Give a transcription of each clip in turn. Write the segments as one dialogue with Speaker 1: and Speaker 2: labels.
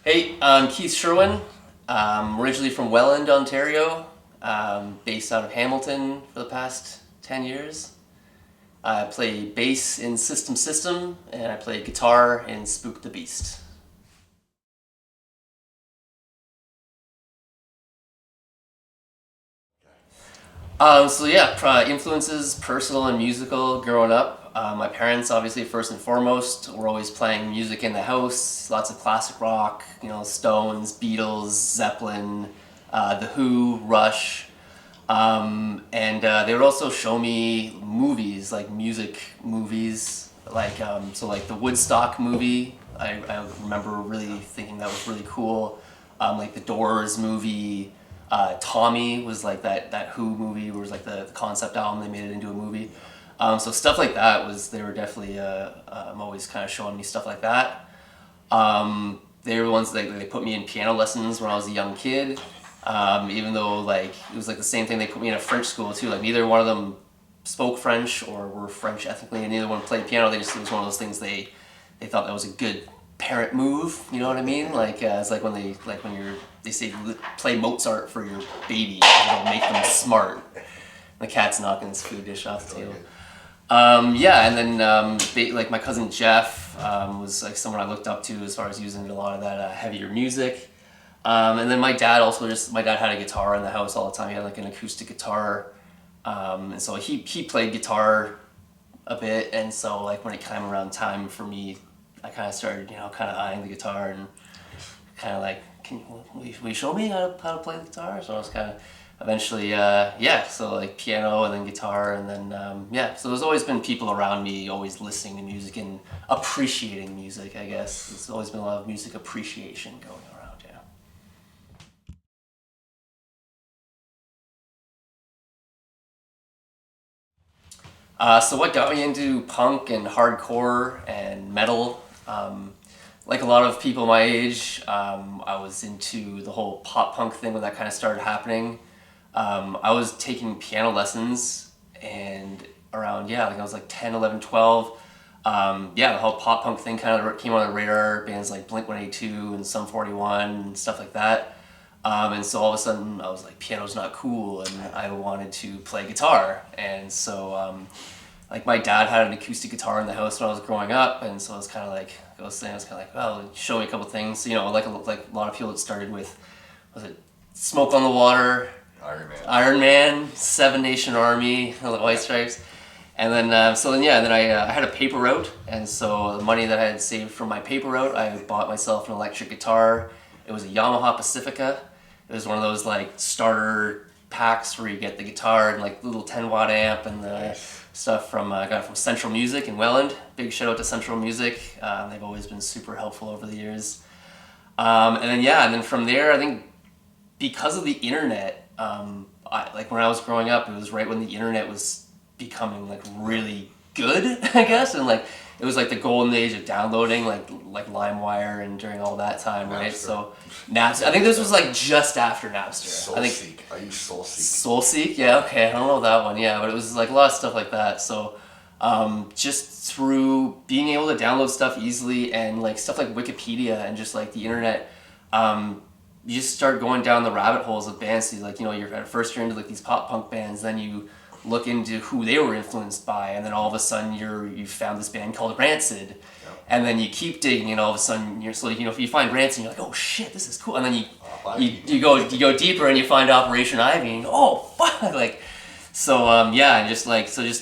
Speaker 1: Hey, I'm Keith Sherwin. I'm originally from Welland, Ontario, based out of Hamilton for the past 10 years. I play bass in System System, and I play guitar in Spook the Beast. Influences personal and musical growing up. My parents, obviously, first and foremost, were always playing music in the house. Lots of classic rock, Stones, Beatles, Zeppelin, The Who, Rush. And they would also show me movies, like music movies, like the Woodstock movie. I remember really thinking that was really cool. Like the Doors movie. Tommy was like that Who movie, where it was like the concept album. They made it into a movie. So stuff like that they were definitely always kind of showing me stuff like that. They were the ones they put me in piano lessons when I was a young kid. Even though like it was like the same thing, they put me in a French school too. Like neither one of them spoke French or were French ethnically, and neither one played piano. It was one of those things they thought that was a good parent move. You know what I mean? It's like when they say play Mozart for your baby, it'll make them smart. The cat's knocking his food dish off the table. And then like my cousin Jeff was like someone I looked up to as far as using a lot of that heavier music. And then my dad had a guitar in the house all the time. He had like an acoustic guitar, and so he played guitar a bit. And so like when it came around time for me, I kind of started kind of eyeing the guitar and kind of like, will you show me how to play the guitar? So I was kind of eventually, so like piano and then guitar and then, so there's always been people around me always listening to music and appreciating music, I guess. There's always been a lot of music appreciation going around, yeah. So what got me into punk and hardcore and metal? Like a lot of people my age, I was into the whole pop punk thing when that kind of started happening. I was taking piano lessons and around, like I was like 10, 11, 12. The whole pop punk thing kind of came on the radar, bands like Blink 182 and Sum 41 and stuff like that. And so all of a sudden I was like, piano's not cool, and I wanted to play guitar. And so like my dad had an acoustic guitar in the house when I was growing up, and so I was kind of like, well, show me a couple things, like a lot of people that started with, was it Smoke on the Water, Iron Man, Seven Nation Army, the White Stripes, and then I had a paper route, and so the money that I had saved from my paper route, I bought myself an electric guitar. It was a Yamaha Pacifica. It was one of those like starter packs where you get the guitar and like little 10-watt amp and the stuff from I got it from Central Music in Welland. Big shout out to Central Music. They've always been super helpful over the years. And then from there, I think because of the internet, like when I was growing up, it was right when the internet was becoming like really good, I guess, and like it was like the golden age of downloading, like LimeWire, and during all that time, right?
Speaker 2: Napster.
Speaker 1: So Napster. I think this was like just after Napster. I think
Speaker 2: Soulseek. I use Soulseek.
Speaker 1: Soulseek, yeah, okay, I don't know that one, yeah, but it was like a lot of stuff like that. So just through being able to download stuff easily and like stuff like Wikipedia and just like the internet, you just start going down the rabbit holes of bands. So like you're at first you're into like these pop punk bands, then you look into who they were influenced by, and then all of a sudden you found this band called Rancid, and then you keep digging, and all of a sudden you're so if you find Rancid, you're like, oh shit, this is cool, and then you go deeper and you find Operation Ivy, and oh fuck, like and just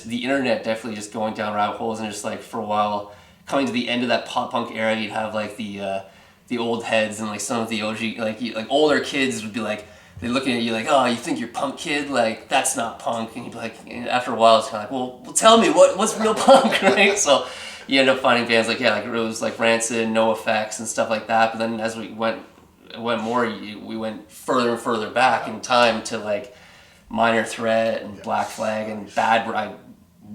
Speaker 1: the internet definitely just going down rabbit holes, and just like for a while coming to the end of that pop punk era, you'd have like the old heads and like some of the OG like older kids would be like, they're looking at you like, oh, you think you're punk, kid? Like, that's not punk. And you'd be like, and after a while, it's kind of like, well, tell me, what's real punk, right? So you end up finding bands like, it was like Rancid, NoFX, and stuff like that. But then as we went more, we went further and further back in time to like Minor Threat and Black Flag and Bad. I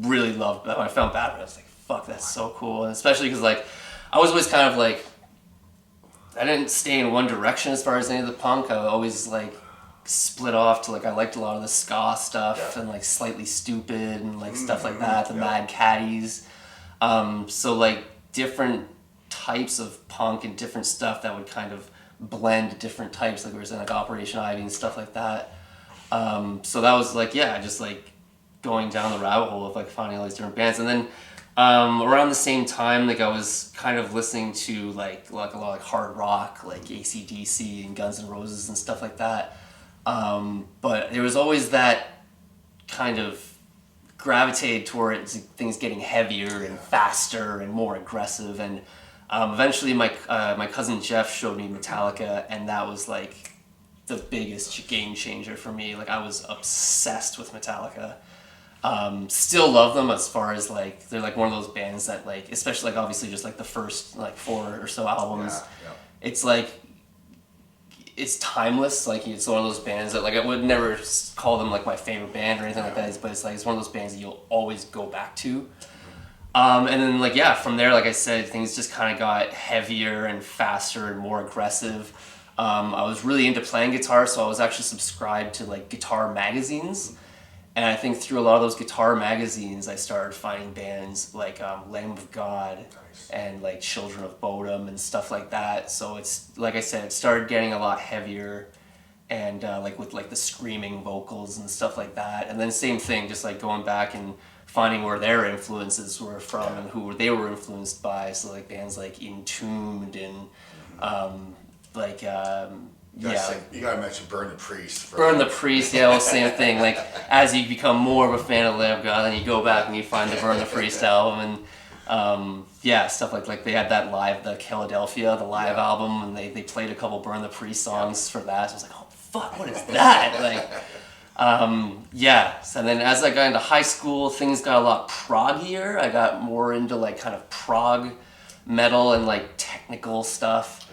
Speaker 1: really loved, when I found Bad, I was like, fuck, that's so cool. And especially because like, I was always kind of like, I didn't stay in one direction as far as any of the punk. I always like split off to like, I liked a lot of the ska stuff and like Slightly Stupid and like stuff like that, the Mad Caddies. So like different types of punk and different stuff that would kind of blend different types, like we were saying, like Operation Ivy and stuff like that. So that was like, yeah, just like going down the rabbit hole of like finding all these different bands. And then around the same time, like I was kind of listening to like a lot of like hard rock, like AC/DC and Guns N' Roses and stuff like that. But there was always that kind of gravitated towards things getting heavier and faster and more aggressive. And eventually my cousin Jeff showed me Metallica, and that was like the biggest game changer for me. Like I was obsessed with Metallica. Still love them, as far as like they're like one of those bands that like, especially like obviously just like the first like 4 or so albums, it's like it's timeless. Like it's one of those bands that like I would never call them like my favorite band or anything like that, but it's like it's one of those bands that you'll always go back to. And then like yeah, from there, like I said, things just kind of got heavier and faster and more aggressive. I was really into playing guitar, so I was actually subscribed to like guitar magazines. And I think through a lot of those guitar magazines, I started finding bands like Lamb of God and like Children of Bodom and stuff like that. So it's, like I said, it started getting a lot heavier and like with like the screaming vocals and stuff like that. And then same thing, just like going back and finding where their influences were from and who they were influenced by. So like bands like Entombed and
Speaker 2: you gotta mention Burn the Priest.
Speaker 1: Burn the Priest, yeah, well, same thing. Like, as you become more of a fan of Lamb of God, then you go back and you find the Burn the Priest album, and stuff like they had that live, the Philadelphia, the live album, and they played a couple Burn the Priest songs for that. So I was like, oh fuck, what is that? Like, and then as I got into high school, things got a lot proggier. I got more into like kind of prog metal and like technical stuff.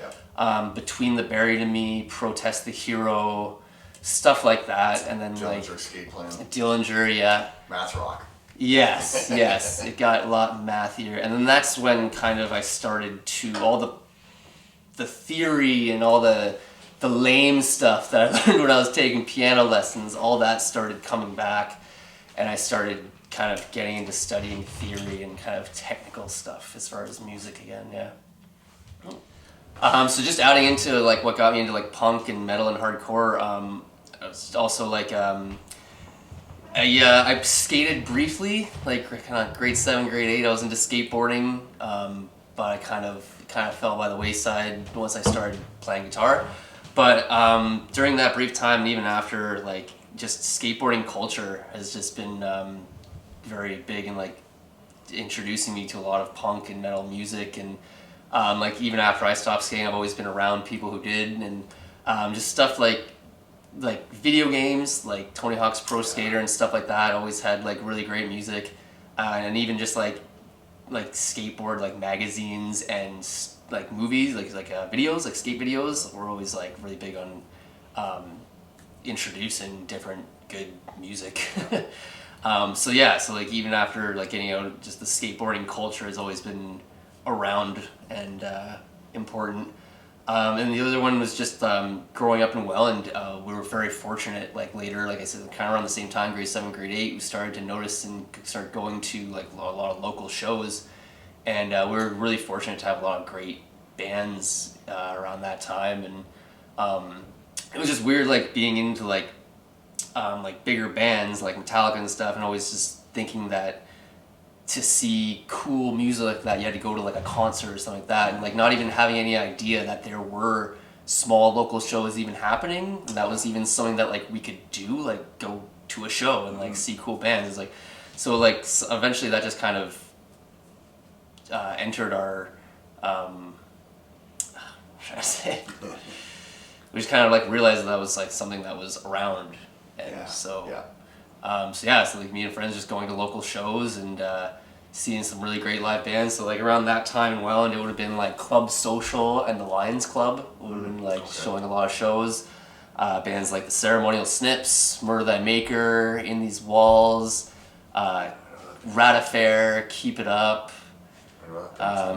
Speaker 1: Between the Buried and Me, Protest the Hero, stuff like that, and then
Speaker 2: Dillinger Escape Plan.
Speaker 1: Dillinger, yeah.
Speaker 2: Math rock.
Speaker 1: Yes, it got a lot mathier, and then that's when kind of I started to all the theory and all the lame stuff that I learned when I was taking piano lessons. All that started coming back, and I started kind of getting into studying theory and kind of technical stuff as far as music again. Yeah. So just adding into like what got me into like punk and metal and hardcore, I was also like I skated briefly, like kind of grade 7, grade 8. I was into skateboarding, but I kind of fell by the wayside once I started playing guitar. But during that brief time, and even after, like just skateboarding culture has just been very big in like introducing me to a lot of punk and metal music. And like even after I stopped skating, I've always been around people who did, and just stuff like video games, like Tony Hawk's Pro Skater and stuff like that. Always had like really great music, and even just like skateboard like magazines and like movies, like videos, like skate videos. Were always like really big on introducing different good music. So like even after like getting out, just the skateboarding culture has always been around and important. And the other one was just growing up in Welland. We were very fortunate, like later, like I said, kind of around the same time, grade 7, grade 8, we started to notice and start going to like a lot of local shows. And we were really fortunate to have a lot of great bands around that time. And it was just weird, like being into like bigger bands like Metallica and stuff, and always just thinking that to see cool music like that, you had to go to like a concert or something like that, and like not even having any idea that there were small local shows even happening. And that was even something that like we could do, like go to a show and like see cool bands. It's like, so like eventually that just kind of entered our I'm trying to say we just kind of like realized that was like something that was around. And so like me and friends just going to local shows and seeing some really great live bands. So like around that time in Welland, it would have been like Club Social and the Lions Club would have been like showing a lot of shows. Bands like the Ceremonial Snips, Murder Thy Maker, In These Walls, Rat Affair, Keep It Up. A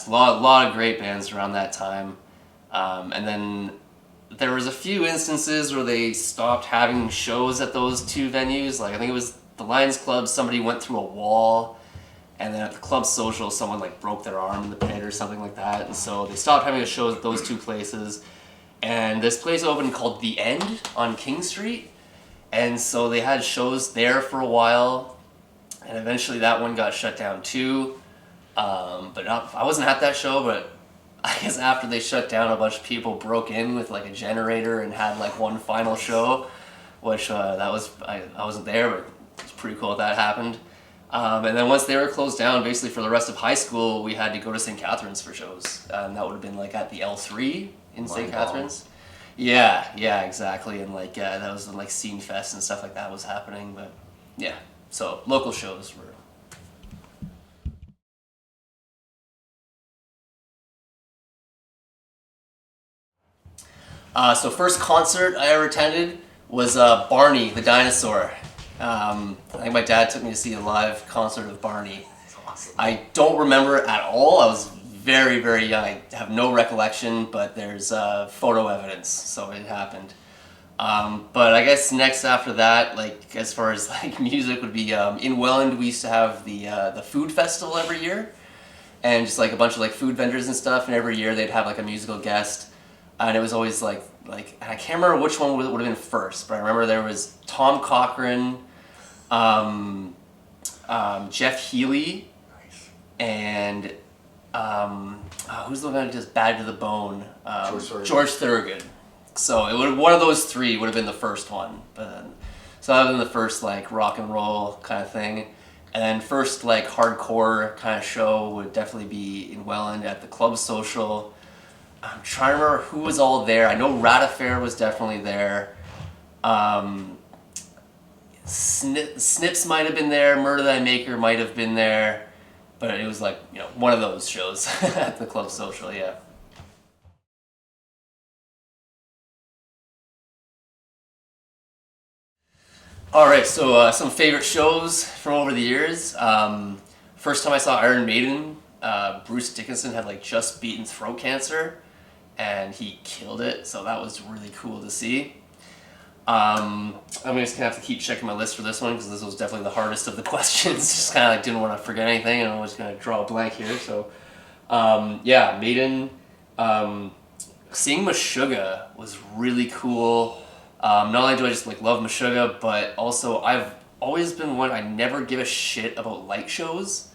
Speaker 1: lot of great bands around that time. And then there was a few instances where they stopped having shows at those two venues. Like I think it was the Lions Club, somebody went through a wall And then at the club social, someone like broke their arm in the pit or something like that. And so they stopped having the shows at those two places. And this place opened called The End on King Street. And so they had shows there for a while. And eventually that one got shut down too. I wasn't at that show, but I guess after they shut down, a bunch of people broke in with like a generator and had like one final show, which I wasn't there, but it's pretty cool that happened. And then once they were closed down, basically for the rest of high school, we had to go to St. Catharines for shows. And that would have been like at the L3 in St. Catharines. Yeah, exactly. And like that was when like Scene Fest and stuff like that was happening. But yeah, so local shows were. So first concert I ever attended was Barney the Dinosaur. I think my dad took me to see a live concert of Barney.
Speaker 2: That's awesome.
Speaker 1: I don't remember it at all. I was very, very young. I have no recollection, but there's photo evidence, so it happened. But I guess next after that, like as far as like music would be, in Welland we used to have the food festival every year, and just like a bunch of like food vendors and stuff. And every year they'd have like a musical guest. And it was always like I can't remember which one would have been first, but I remember there was Tom Cochran, Jeff Healy,
Speaker 2: Nice.
Speaker 1: and who's the one that does Bad to the Bone? George Thorogood. So it would one of those three would have been the first one, so that would have been the first like rock and roll kind of thing, and then first like hardcore kind of show would definitely be in Welland at the Club Social. I'm trying to remember who was all there. I know Rat Affair was definitely there. Snips might have been there. Murder Thy Maker might have been there. But it was like, one of those shows at the Club Social, yeah. Alright, so some favorite shows from over the years. First time I saw Iron Maiden, Bruce Dickinson had like just beaten throat cancer. And he killed it, so that was really cool to see. I'm just gonna have to keep checking my list for this one because this was definitely the hardest of the questions. Just kind of like didn't want to forget anything, and I was gonna draw a blank here. So, Maiden. Seeing Meshuggah was really cool. Not only do I just like love Meshuggah, but also I've always been one. I never give a shit about light shows.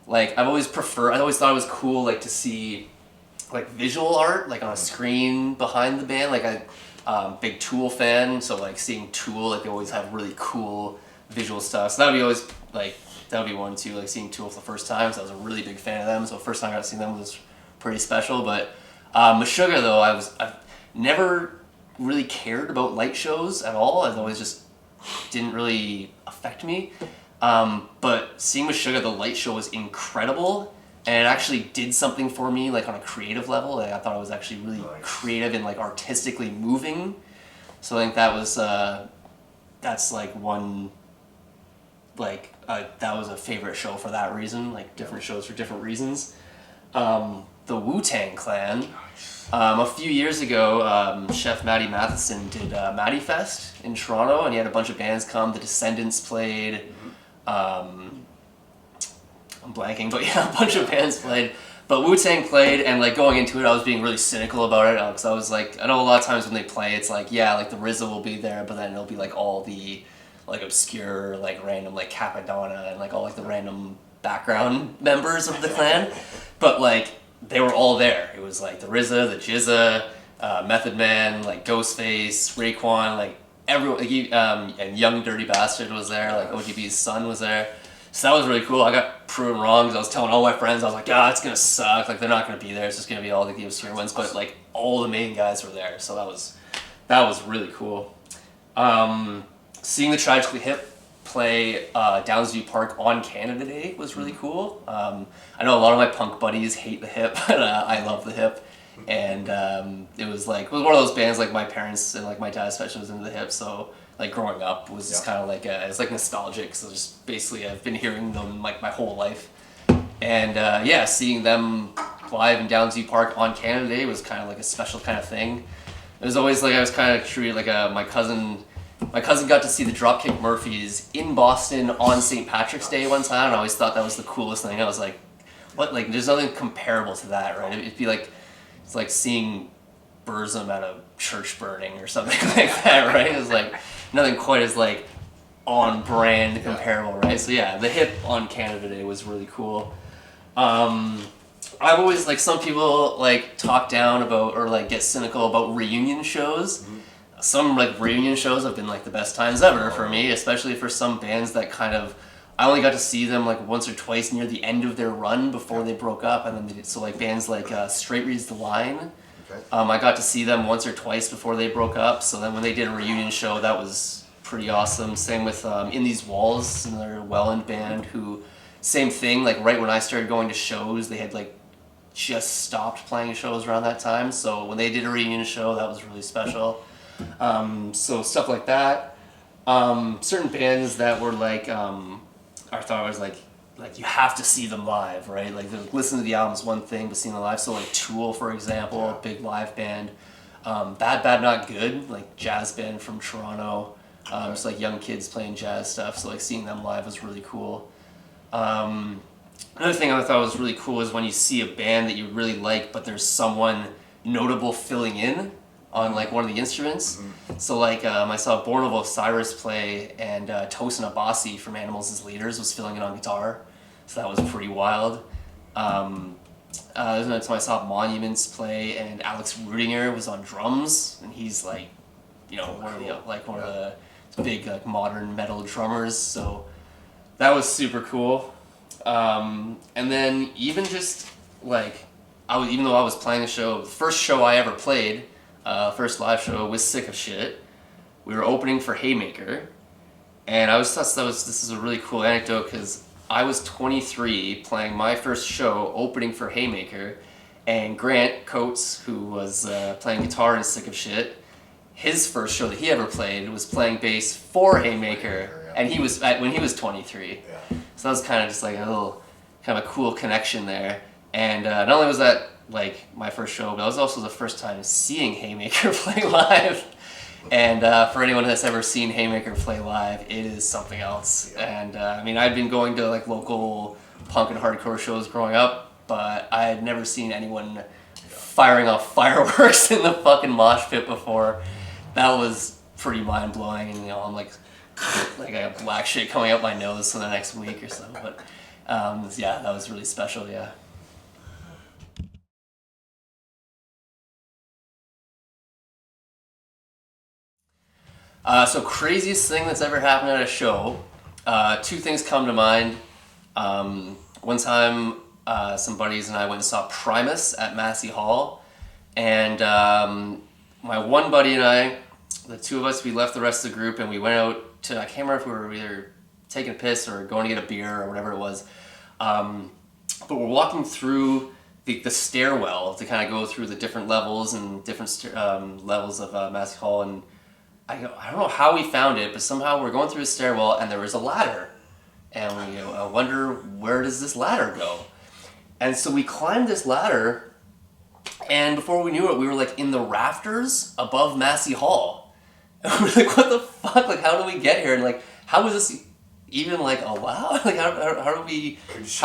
Speaker 1: Like I always thought it was cool, like to see. Like visual art, like on a screen behind the band. Like big Tool fan, so like seeing Tool, like they always have really cool visual stuff. So that would be one too. Like seeing Tool for the first time, so I was a really big fan of them. So the first time I got to see them was pretty special. But Meshuggah though, I've never really cared about light shows at all. I've always just didn't really affect me. But seeing Meshuggah, the light show was incredible. And it actually did something for me, like on a creative level. Like, I thought it was actually really creative and like artistically moving. So I think that was that's like one that was a favorite show for that reason. Like different shows for different reasons. The Wu-Tang Clan. A few years ago, Chef Matty Matheson did Matty Fest in Toronto, and he had a bunch of bands come. The Descendants played. I'm blanking, but yeah, a bunch of bands played. But Wu-Tang played, and like going into it, I was being really cynical about it because I was like, I know a lot of times when they play, it's like, yeah, like the RZA will be there, but then it'll be like all the like obscure, like random, like Capadonna and like all like the random background members of the clan. But like they were all there. It was like the RZA, the Jizza, Method Man, like Ghostface, Raekwon, like everyone, and Young Dirty Bastard was there. Like OGB's son was there. So that was really cool. I got proven wrong because I was telling all my friends, I was like, it's going to suck. Like, they're not going to be there. It's just going to be all the obscure ones. But, like, all the main guys were there. So that was really cool. Seeing the Tragically Hip play Downsview Park on Canada Day was really cool. I know a lot of my punk buddies hate the Hip, but I love the Hip. And it was one of those bands, like, my parents and, like, my dad especially was into the Hip. So... like growing up was just kind of like it's like nostalgic. So just basically I've been hearing them like my whole life, and seeing them live in Downsview Park on Canada Day was kind of like a special kind of thing. It was always like I was kind of treated like my cousin my cousin got to see the Dropkick Murphys in Boston on St. Patrick's Day one time, and I always thought that was the coolest thing. I was like, what? Like, there's nothing comparable to that, right? It'd be like, it's like seeing Burzum at a church burning or something like that, right? It's like nothing quite as like on brand comparable, right? So yeah, the hip on Canada Day was really cool. I've always, like, some people like talk down about or like get cynical about reunion shows. Mm-hmm. Some like reunion shows have been like the best times ever for me, especially for some bands that kind of, I only got to see them like once or twice near the end of their run before they broke up, and then so like bands like Straight Reads the Line. Okay. I got to see them once or twice before they broke up. So then when they did a reunion show, that was pretty awesome. Same with In These Walls, another Welland band who, same thing. Like right when I started going to shows, they had like just stopped playing shows around that time. So when they did a reunion show, that was really special. So stuff like that. Certain bands that were like, I thought it was like you have to see them live, right? Like listen to the album is one thing, but seeing them live. So like Tool, for example, big live band. Bad Bad Not Good, like jazz band from Toronto. Just like young kids playing jazz stuff. So like seeing them live was really cool. Another thing I thought was really cool is when you see a band that you really like, but there's someone notable filling in on like one of the instruments. Mm-hmm. So like I saw Born of Osiris play, and Tosin Abasi from Animals as Leaders was filling in on guitar. So that was pretty wild. There's another time I saw Monuments play, and Alex Rudinger was on drums, and he's like, you know, one of the big like modern metal drummers. So that was super cool. And then even just like even though I was playing the show, the first show I ever played, first live show was Sick of Shit. We were opening for Haymaker, and I thought this is a really cool anecdote because I was 23 playing my first show opening for Haymaker, and Grant Coates, who was playing guitar in Sick of Shit, his first show that he ever played was playing bass for Haymaker, and he was when he was 23. Yeah. So that was kind of just like a little kind of a cool connection there. And not only was that like my first show, but it was also the first time seeing Haymaker play live. And for anyone that's ever seen Haymaker play live, it is something else. Yeah. And I mean, I'd been going to like local punk and hardcore shows growing up, but I had never seen anyone firing off fireworks in the fucking mosh pit before. That was pretty mind blowing, and you know, I'm like I got black shit coming out my nose for the next week or so. But yeah, that was really special. Yeah. So craziest thing that's ever happened at a show. Two things come to mind. One time, some buddies and I went and saw Primus at Massey Hall, and my one buddy and I, the two of us, we left the rest of the group and we went out to, I can't remember if we were either taking a piss or going to get a beer or whatever it was, but we're walking through the stairwell to kind of go through the different levels and different levels of Massey Hall, and I don't know how we found it, but somehow we're going through the stairwell and there was a ladder, and we wonder, where does this ladder go? And so we climbed this ladder, and before we knew it, we were like in the rafters above Massey Hall. And we're like, what the fuck? Like, how do we get here? And like, how is this even like allowed? Like, how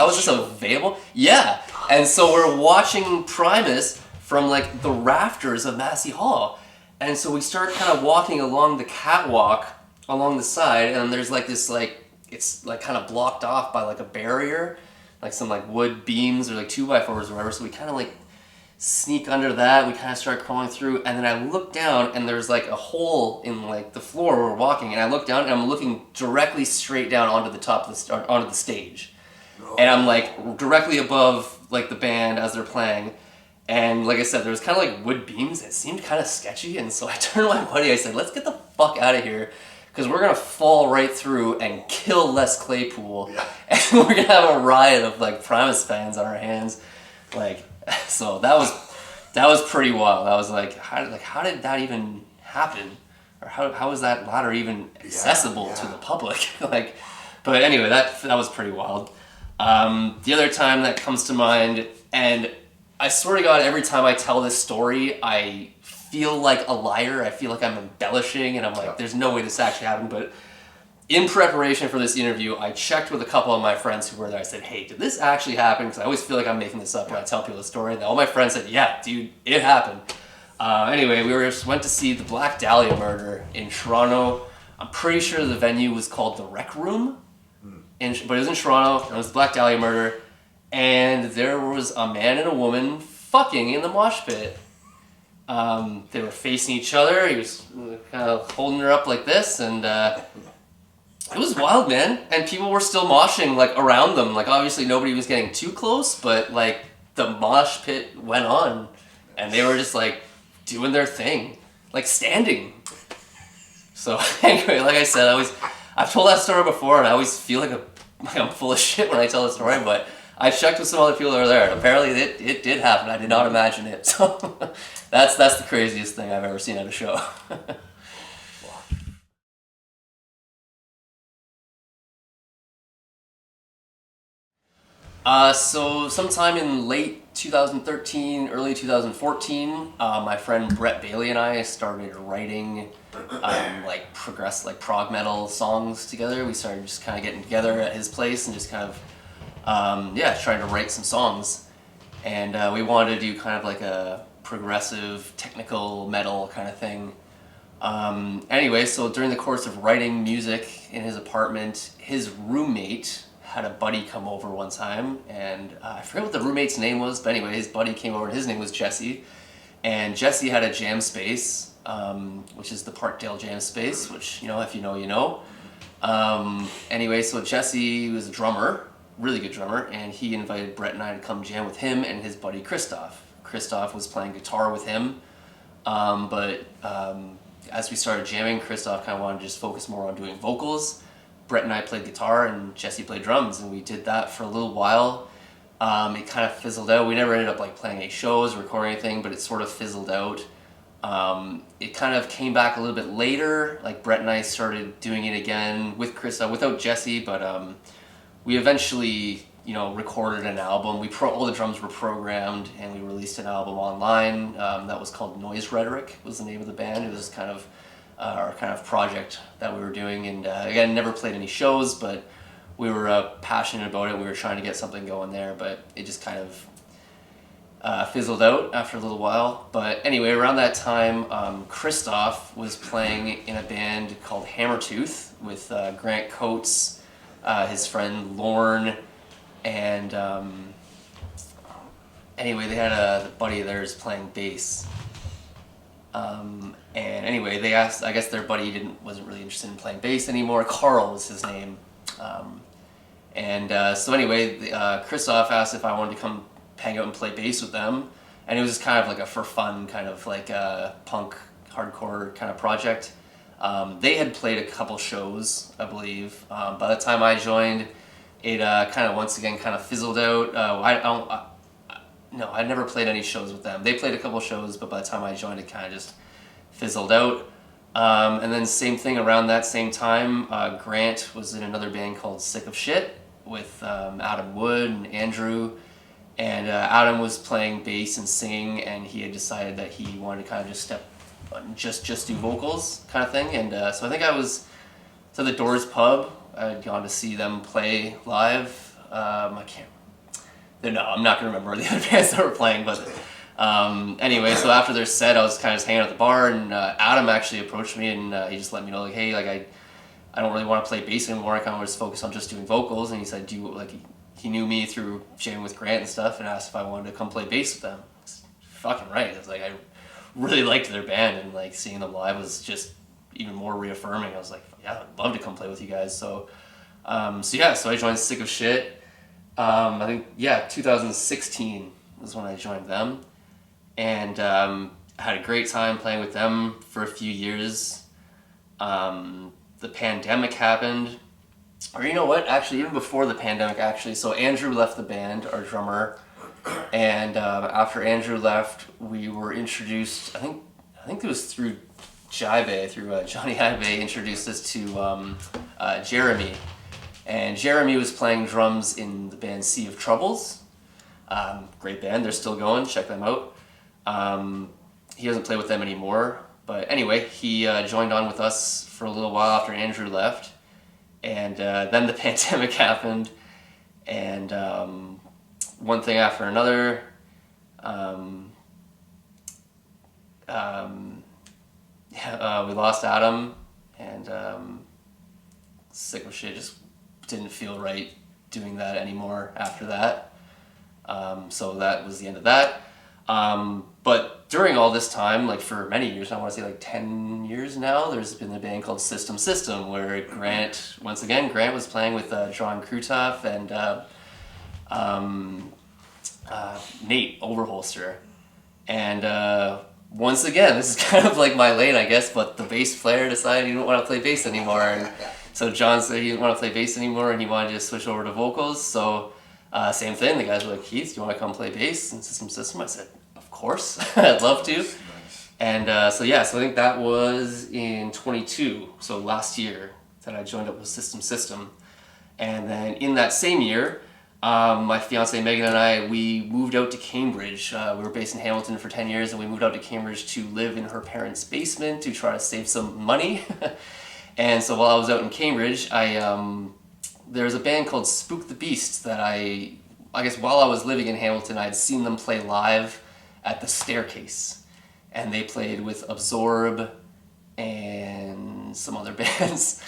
Speaker 1: is this available? Yeah. And so we're watching Primus from like the rafters of Massey Hall. And so we start kind of walking along the catwalk along the side, and there's like this like, it's like kind of blocked off by like a barrier, like some like wood beams or like 2x4s or whatever. So we kind of like sneak under that. We kind of start crawling through, and then I look down, and there's like a hole in like the floor where we're walking, and I look down, and I'm looking directly straight down onto the top of onto the stage, and I'm like directly above like the band as they're playing. And like I said, there was kind of like wood beams. It seemed kind of sketchy, and so I turned to my buddy. I said, "Let's get the fuck out of here, because we're gonna fall right through and kill Les Claypool, and we're gonna have a riot of like Primus fans on our hands." Like, so that was pretty wild. I was like, how did that even happen, or how was that ladder even accessible to the public? Like, but anyway, that was pretty wild. The other time that comes to mind, and I swear to God, every time I tell this story, I feel like a liar. I feel like I'm embellishing, and I'm like, there's no way this actually happened. But in preparation for this interview, I checked with a couple of my friends who were there. I said, hey, did this actually happen? Because I always feel like I'm making this up when I tell people the story. And all my friends said, yeah, dude, it happened. Anyway, went to see the Black Dahlia murder in Toronto. I'm pretty sure the venue was called the Rec Room, but it was in Toronto. And it was the Black Dahlia murder, and there was a man and a woman fucking in the mosh pit. They were facing each other. He was kind of holding her up like this, and it was wild, man. And people were still moshing like around them. Like obviously nobody was getting too close, but like the mosh pit went on, and they were just like doing their thing, like standing. So anyway, like I said, I've told that story before, and I always feel like I'm full of shit when I tell the story, but I checked with some other people that were there, and apparently it did happen. I did not imagine it. So that's the craziest thing I've ever seen at a show. So sometime in late 2013, early 2014, my friend Brett Bailey and I started writing prog metal songs together. We started just kind of getting together at his place and just kind of trying to write some songs. And we wanted to do kind of like a progressive technical metal kind of thing. Anyway, so during the course of writing music in his apartment, his roommate had a buddy come over one time, and I forget what the roommate's name was, but anyway, his buddy came over, and his name was Jesse. And Jesse had a jam space, which is the Parkdale Jam Space, which, if you know, you know. Anyway, so Jesse was a drummer, really good drummer, and he invited Brett and I to come jam with him and his buddy Christoph. Christoph was playing guitar with him, but as we started jamming, Christoph kind of wanted to just focus more on doing vocals. Brett and I played guitar, and Jesse played drums, and we did that for a little while. It kind of fizzled out. We never ended up playing any shows, recording anything, but it sort of fizzled out. It kind of came back a little bit later. Brett and I started doing it again with Christoph, without Jesse, but we eventually, recorded an album. All the drums were programmed, and we released an album online that was called Noise Rhetoric, was the name of the band. It was kind of our kind of project that we were doing, and again, never played any shows, but we were passionate about it. We were trying to get something going there, but it just kind of fizzled out after a little while. But anyway, around that time, Christoph was playing in a band called Hammertooth with Grant Coates, his friend Lorne, and anyway, they had a buddy of theirs playing bass. And anyway, they asked, I guess their buddy wasn't really interested in playing bass anymore. Carl was his name. So anyway, Christoph asked if I wanted to come hang out and play bass with them. And it was just kind of like a for fun, kind of like a punk, hardcore kind of project. They had played a couple shows, I believe. By the time I joined, it kind of once again kind of fizzled out. I'd never played any shows with them. They played a couple shows, but by the time I joined, it kind of just fizzled out. And then same thing around that same time, Grant was in another band called Sick of Shit with Adam Wood and Andrew. And Adam was playing bass and singing, and he had decided that he wanted to kind of just do vocals kind of thing. And so I think I was to the Doors pub. I had gone to see them play live. I'm not going to remember the other bands that were playing, but anyway, so after their set, I was kind of just hanging out at the bar, and Adam actually approached me, and he just let me know, hey, I don't really want to play bass anymore. I kind of want to focus on just doing vocals. And he said, he knew me through jamming with Grant and stuff, and asked if I wanted to come play bass with them. Fucking right. I was I really liked their band, and seeing them live was just even more reaffirming. I was like, yeah, I'd love to come play with you guys. So I joined Sick of Shit. I think 2016 was when I joined them, and I had a great time playing with them for a few years. The pandemic happened, or you know what? Actually, even before the pandemic, so Andrew left the band, our drummer, and after Andrew left, we were introduced. I think it was through Johnny Ibe introduced us to Jeremy. And Jeremy was playing drums in the band Sea of Troubles. Great band, they're still going, check them out. he doesn't play with them anymore. But anyway, he joined on with us for a little while after Andrew left, and then the pandemic happened, and one thing after another. We lost Adam, and sick of shit, just didn't feel right doing that anymore after that. So that was the end of that. But during all this time, like for many years, I want to say like 10 years now, there's been a band called System System where Grant was playing with John Krutoff and Nate Overholster. And once again, this is kind of like my lane, I guess, but the bass player decided he didn't want to play bass anymore. And so John said he didn't want to play bass anymore and he wanted to just switch over to vocals. So same thing, the guys were like, Keith, do you want to come play bass in System System? I said, of course, I'd love to.
Speaker 2: Nice.
Speaker 1: And so I think that was in 22, so last year, that I joined up with System System. And then in that same year, my fiance Megan and I, we moved out to Cambridge. We were based in Hamilton for 10 years, and we moved out to Cambridge to live in her parents' basement to try to save some money. And so while I was out in Cambridge, there was a band called Spook the Beast that I guess while I was living in Hamilton, I'd seen them play live at the Staircase. And they played with Absorb and some other bands.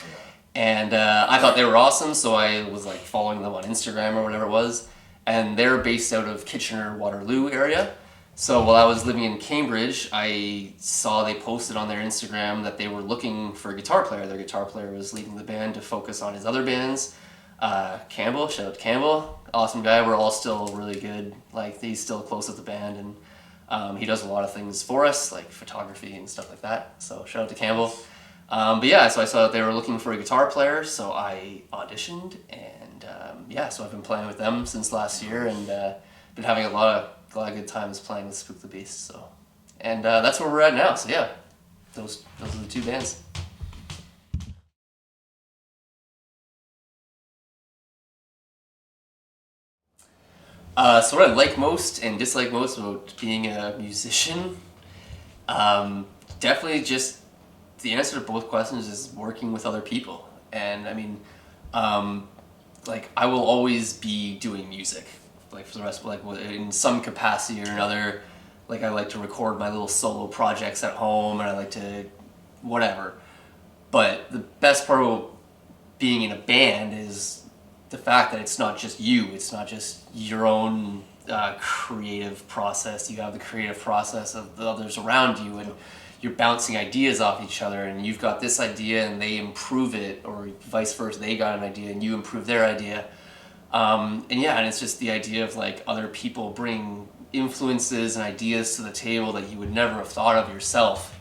Speaker 1: And I thought they were awesome, so I was like following them on Instagram or whatever it was. And they're based out of Kitchener-Waterloo area. So while I was living in Cambridge, I saw they posted on their Instagram that they were looking for a guitar player. Their guitar player was leaving the band to focus on his other bands. Campbell, shout out to Campbell, awesome guy. We're all still really good. Like, he's still close with the band, and he does a lot of things for us, like photography and stuff like that. So shout out to Campbell. So I saw that they were looking for a guitar player, so I auditioned, and so I've been playing with them since last year, and been having a lot of good times playing with Spook the Beast. So, and that's where we're at now. So yeah, those are the two bands. So what I like most and dislike most about being a musician, definitely just the answer to both questions is working with other people. And I mean, like I will always be doing music, like for the rest of like in some capacity or another. Like I like to record my little solo projects at home, and I like to whatever. But the best part about being in a band is the fact that it's not just you, it's not just your own creative process. You have the creative process of the others around you, and you're bouncing ideas off each other, and you've got this idea and they improve it, or vice versa, they got an idea and you improve their idea. And it's just the idea of like other people bring influences and ideas to the table that you would never have thought of yourself,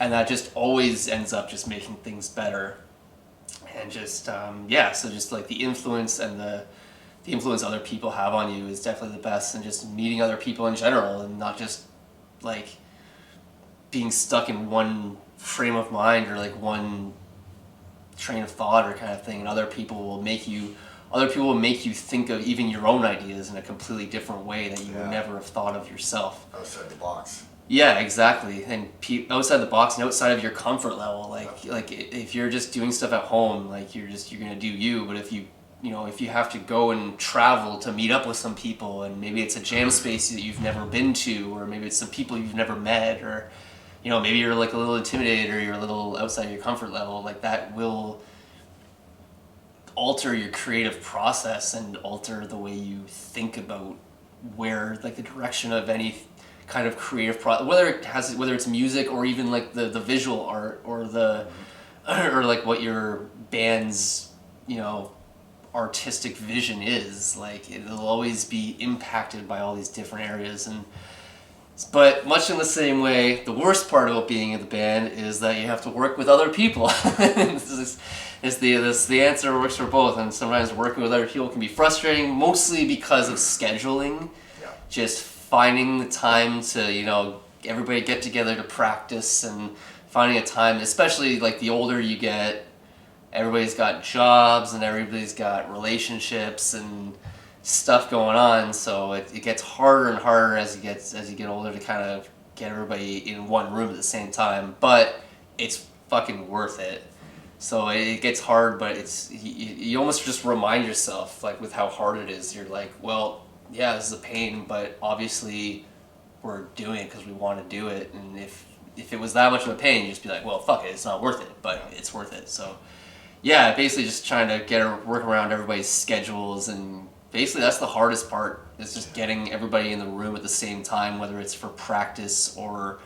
Speaker 1: and that just always ends up just making things better. And just so just like the influence and the influence other people have on you is definitely the best, and just meeting other people in general and not just like being stuck in one frame of mind or like one train of thought or kind of thing, and other people will make you think of even your own ideas in a completely different way that you would never have thought of yourself.
Speaker 2: Outside the box.
Speaker 1: Yeah, exactly. And outside the box and outside of your comfort level, like if you're just doing stuff at home, like you're gonna do you. But if you have to go and travel to meet up with some people, and maybe it's a jam space that you've never been to, or maybe it's some people you've never met, or maybe you're like a little intimidated, or you're a little outside your comfort level, like that will alter your creative process and alter the way you think about where like the direction of any kind of creative whether it's music or even like the visual art or or like what your band's artistic vision is. Like it'll always be impacted by all these different areas. But much in the same way, the worst part about being in the band is that you have to work with other people. This the answer works for both, and sometimes working with other people can be frustrating, mostly because of scheduling.
Speaker 2: Yeah.
Speaker 1: Just finding the time to, everybody get together to practice, and finding a time, especially like the older you get, everybody's got jobs and everybody's got relationships and stuff going on, so it gets harder and harder as you get older to kind of get everybody in one room at the same time, but it's fucking worth it. So it gets hard, but you almost just remind yourself, like, with how hard it is. You're like, well, yeah, this is a pain, but obviously we're doing it because we want to do it. And if it was that much of a pain, you'd just be like, well, fuck it, it's not worth it, but it's worth it. So yeah, basically just trying to work around everybody's schedules, and basically that's the hardest part, is just getting everybody in the room at the same time, whether it's for practice or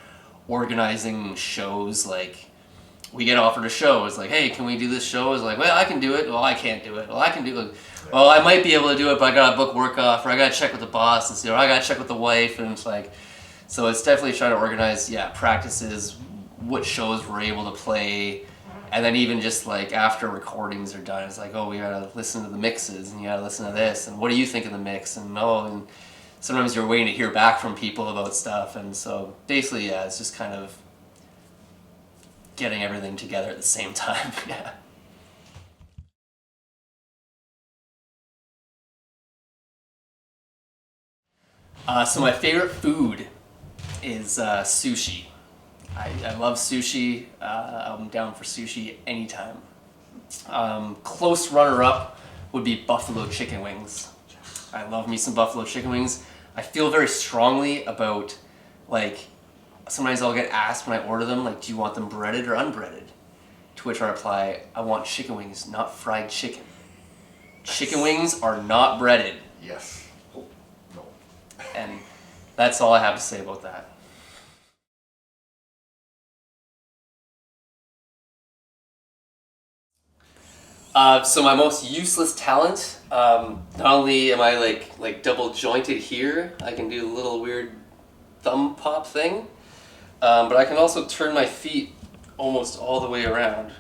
Speaker 1: organizing shows. Like, we get offered a show. It's like, hey, can we do this show? It's like, well, I can do it. Well, I can't do it. Well, I can do it. Well, I might be able to do it, but I gotta book work off, or I gotta check with the boss, and see, or I gotta check with the wife, and it's like, so it's definitely trying to organize, practices, what shows we're able to play, and then even just like after recordings are done, it's like, oh, we gotta listen to the mixes, and you gotta listen to this, and what do you think of the mix, and and sometimes you're waiting to hear back from people about stuff, and so basically, it's just kind of getting everything together at the same time. So my favorite food is sushi. I love sushi. I'm down for sushi anytime. Close runner-up would be buffalo chicken wings. I love me some buffalo chicken wings. I feel very strongly about, like, sometimes I'll get asked when I order them, like, do you want them breaded or unbreaded? To which I reply, I want chicken wings, not fried chicken. Chicken wings are not breaded.
Speaker 2: Yes. Oh, no.
Speaker 1: And that's all I have to say about that. So my most useless talent, not only am I like double jointed here, I can do a little weird thumb pop thing, but I can also turn my feet almost all the way around.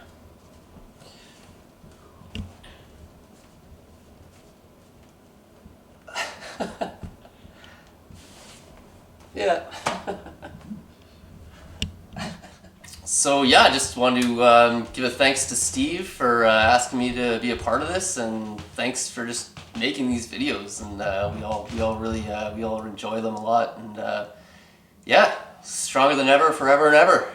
Speaker 1: Yeah. So yeah, I just want to give a thanks to Steve for asking me to be a part of this, and thanks for just making these videos. And we all really we all enjoy them a lot. And yeah, stronger than ever, forever and ever.